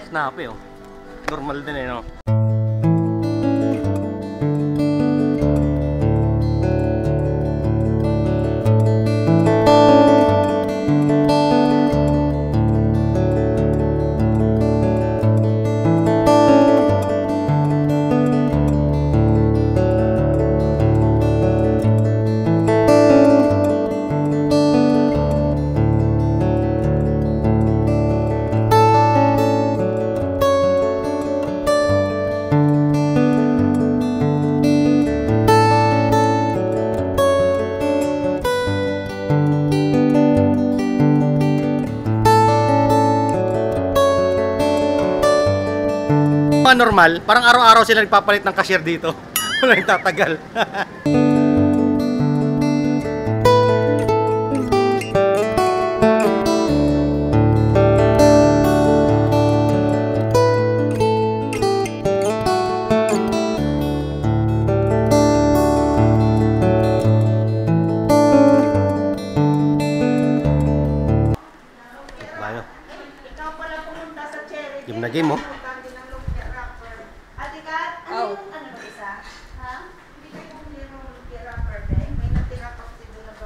Snappy oh. Normal din eh no. Normal, parang araw-araw sila nagpapalit ng cashier dito. Wala nang tatagal. Bayo. Game na game oh.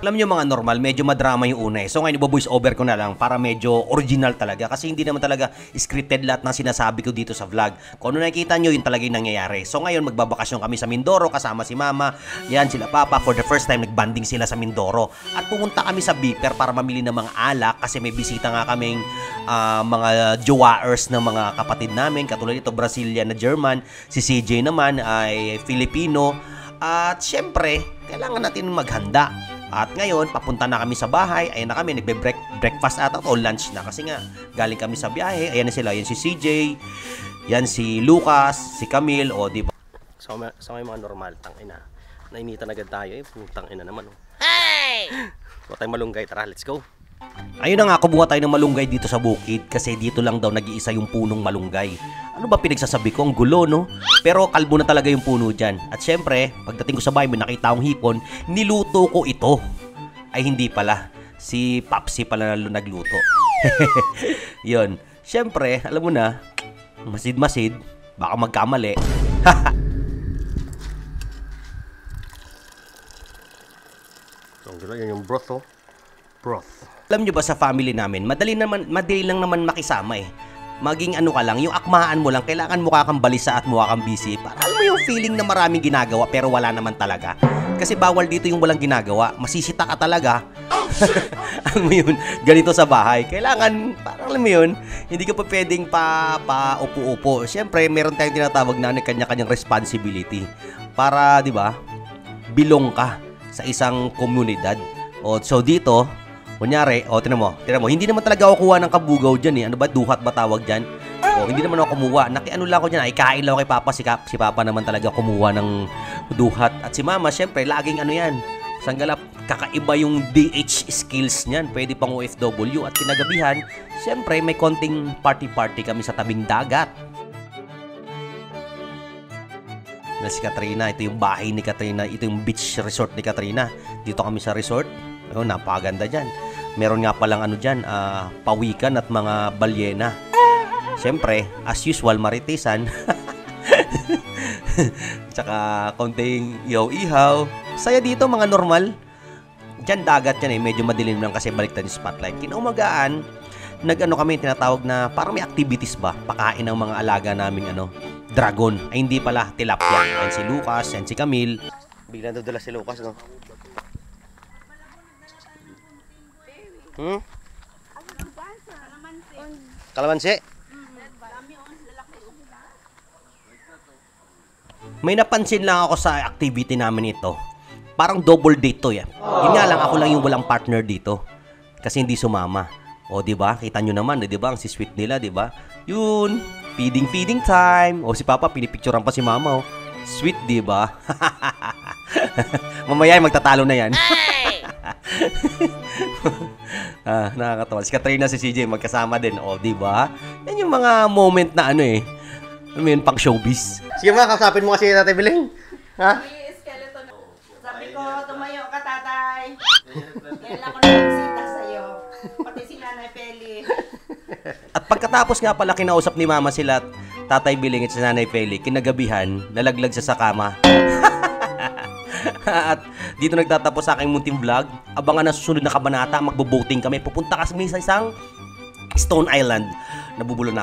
Alam nyo mga normal, medyo madrama yung una eh. So ngayon ibo-voice over ko na lang para medyo original talaga. Kasi hindi naman talaga scripted lahat ng sinasabi ko dito sa vlog. Kung ano nakikita nyo, yun talaga yung nangyayari. So ngayon magbabakasyon kami sa Mindoro kasama si Mama. Yan sila Papa. For the first time nagbanding sila sa Mindoro. At pumunta kami sa Beeper para mamili ng mga alak. Kasi may bisita nga kaming mga jowaers ng mga kapatid namin. Katulad ito Brazilian na German. Si CJ naman ay Filipino. At syempre, kailangan natin maghanda. At ngayon, papunta na kami sa bahay. Ayan na kami, nagbe-breakfast ata o lunch na. Kasi nga, galing kami sa biyahe. Ayan na sila. Ayan si CJ. Yan si Lucas, si Camille. O, diba? So may mga normal. Tangina. Nainitan agad tayo eh. Tangina naman. Oh. Hey! So tayo malunggay. Tara, let's go. Ayun na nga, kumuha tayo ng malunggay dito sa bukid. Kasi dito lang daw nag-iisa yung punong malunggay. Ano ba pinagsasabi ko? Ang gulo, no? Pero kalbo na talaga yung puno dyan. At syempre, pagdating ko sa bahay, may nakita akong hipon, niluto ko ito. Ay, hindi pala. Si Papsi pala na nagluto. Yun. Syempre, alam mo na, masid-masid, baka magkamali. Ang gulo, yan yung broth, oh. Broth. Alam nyo ba sa family namin, madali lang naman makisama eh. Maging ano ka lang, yung akmaan mo lang, kailangan mukha kang balisa at mukha kang busy. Para alam mo yung feeling na maraming ginagawa pero wala naman talaga. Kasi bawal dito yung walang ginagawa, masisita ka talaga. Alam mo yun, ganito sa bahay. Kailangan, parang alam mo yun, hindi ka pa pwedeng upo-upo. Siyempre, meron tayong tinatawag na kanya-kanyang responsibility. Para, di ba, bilong ka sa isang komunidad. O, so dito, kunyari, tinan mo, hindi naman talaga ako kuha ng kabugaw dyan eh. Ano ba, duhat ba tawag dyan? O, hindi naman ako kumuha. Nakiano lang ako dyan, ay kain lang ako kay Papa. Si Papa naman talaga kumuha ng duhat. At si Mama, syempre, laging ano yan. Sanggalap, kakaiba yung DH skills niyan. Pwede pang OFW. At kinagabihan, syempre, may konting party-party kami sa tabing dagat. Na si Katrina, ito yung bahay ni Katrina. Ito yung beach resort ni Katrina. Dito kami sa resort. Oh, napakaganda dyan. Meron nga palang ano dyan, pawikan at mga balyena. Siyempre, as usual, maritisan. Tsaka konting ihaw-ihaw. Saya dito mga normal. Dyan dagat yan eh. Medyo madilim lang kasi baliktad yung spotlight. Kinaumagaan, nag-ano kami, tinatawag na parang may activities ba? Pakain ng mga alaga naming dragon. Ay hindi pala, tilapia. Yan si Lucas, yan si Camille. Biglang dadala si Lucas, no? Kalamansi? May napansin lang ako sa activity namin ito. Parang double date to yan. Yun nga lang, ako lang yung walang partner dito. Kasi hindi sumama. O, diba? Kita nyo naman, diba? Ang si sweet nila, diba? Yun. Feeding time. O, si Papa, pinipicturean pa si Mama, oh. Sweet, diba? Mamaya, magtatalo na yan. Nakakatawa. Si Katrina, si CJ, magkasama din. O, diba? Yan yung mga moment na ano eh. Ano yun, pang showbiz. Sige mga, kasapin mo kasi Tatay Biling. Ha? Skeleton. Sabi ko, tumayo ka, tatay. Yan lang ako nagsita sa'yo. Pati si Nanay Peli. At pagkatapos nga pala kinausap ni Mama sila Tatay Biling at si Nanay Feli, kinagabihan, nalaglag siya sa kama. At dito nagtatapos sa aking munting vlog. Abangan na susunod na kabanata, magbo-boating kami. Pupunta kami sa isang Stone Island. Nabubulo na